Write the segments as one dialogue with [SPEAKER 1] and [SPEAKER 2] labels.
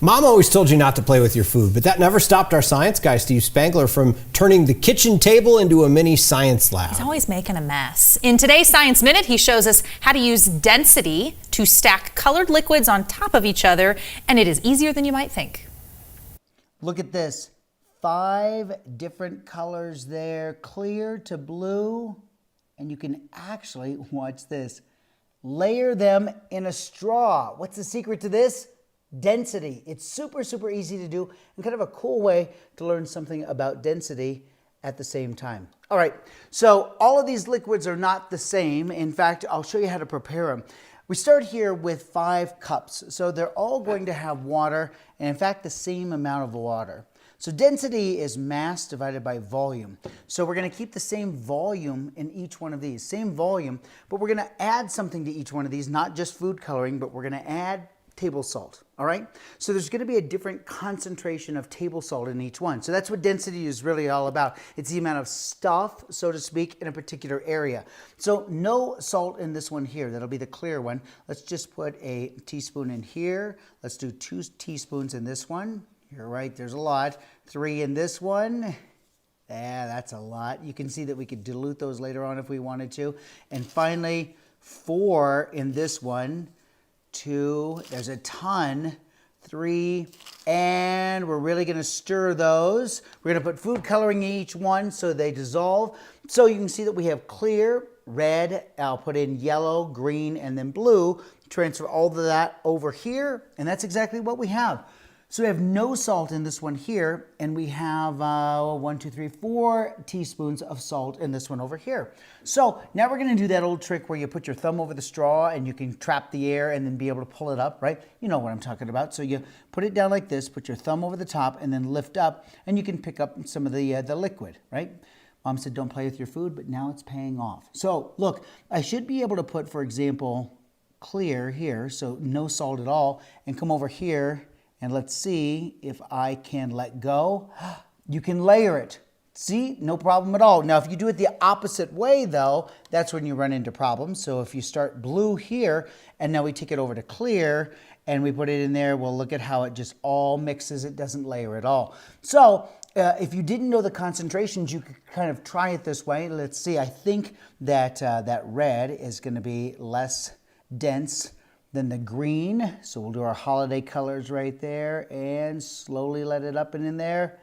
[SPEAKER 1] Mom always told you not to play with your food, but that never stopped our science guy, Steve Spangler, from turning the kitchen table into a mini science lab.
[SPEAKER 2] He's always making a mess. In today's Science Minute, he shows us how to use density to stack colored liquids on top of each other, and it is easier than you might think.
[SPEAKER 3] Look at this. 5 different colors there, clear to blue, and you can actually, watch this, layer them in a straw. What's the secret to this? Density. It's super, super easy to do and kind of a cool way to learn something about density at the same time. All right, so all of these liquids are not the same. In fact, I'll show you how to prepare them. We start here with 5 cups. So they're all going to have water, and in fact, the same amount of water. So density is mass divided by volume. So we're going to keep the same volume in each one of these, same volume, but we're going to add something to each one of these, not just food coloring, but we're going to add table salt, all right? So there's going to be a different concentration of table salt in each one. So that's what density is really all about. It's the amount of stuff, so to speak, in a particular area. So no salt in this one here. That'll be the clear one. Let's just put a teaspoon in here. Let's do 2 teaspoons in this one. You're right, there's a lot. 3 in this one. Yeah, that's a lot. You can see that we could dilute those later on if we wanted to. And finally, 4 in this one. 2, there's a ton, 3, and we're really going to stir those. We're going to put food coloring in each one so they dissolve. So you can see that we have clear, red, I'll put in yellow, green, and then blue. Transfer all of that over here, and that's exactly what we have. So we have no salt in this one here, and we have 1, 2, 3, 4 teaspoons of salt in this one over here. So now we're going to do that old trick where you put your thumb over the straw and you can trap the air and then be able to pull it up, right? You know what I'm talking about. So you put it down like this, put your thumb over the top, and then lift up, and you can pick up some of the liquid, right? Mom said don't play with your food, but now it's paying off. So look, I should be able to put, for example, clear here, so no salt at all, and come over here. And let's see if I can let go. You can layer it. See, no problem at all. Now, if you do it the opposite way, though, that's when you run into problems. So if you start blue here, and now we take it over to clear, and we put it in there, well, look at how it just all mixes. It doesn't layer at all. So if you didn't know the concentrations, you could kind of try it this way. Let's see. I think that that red is going to be less dense than the green. So we'll do our holiday colors right there and slowly let it up and in there.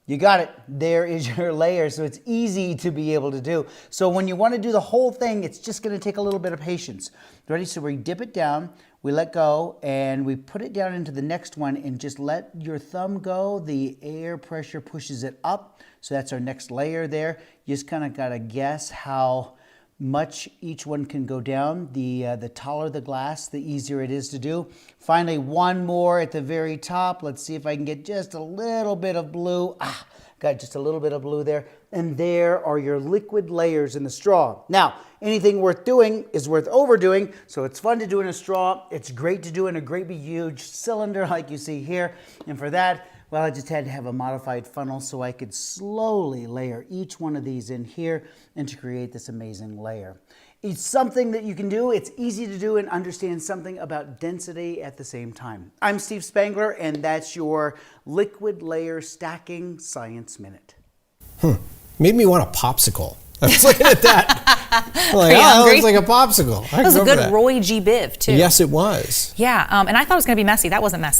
[SPEAKER 3] You got it. There is your layer. So it's easy to be able to do. So when you want to do the whole thing, it's just going to take a little bit of patience. Ready? So we dip it down, we let go, and we put it down into the next one and just let your thumb go. The air pressure pushes it up. So that's our next layer there. You just kind of got to guess how much each one can go down. The taller the glass, the easier it is to do. Finally, one more at the very top. Let's see if I can get just a little bit of blue. Got just a little bit of blue there. And there are your liquid layers in the straw. Now, anything worth doing is worth overdoing. So it's fun to do in a straw. It's great to do in a great big huge cylinder like you see here. And for that, well, I just had to have a modified funnel so I could slowly layer each one of these in here and to create this amazing layer. It's something that you can do. It's easy to do and understand something about density at the same time. I'm Steve Spangler, and that's your liquid layer stacking science minute.
[SPEAKER 1] Made me want a popsicle. I was looking at that. Like,
[SPEAKER 2] that
[SPEAKER 1] looks like a popsicle.
[SPEAKER 2] That was a good Roy G. Biv, too.
[SPEAKER 1] Yes, it was.
[SPEAKER 2] Yeah, and I thought it was going to be messy. That wasn't messy.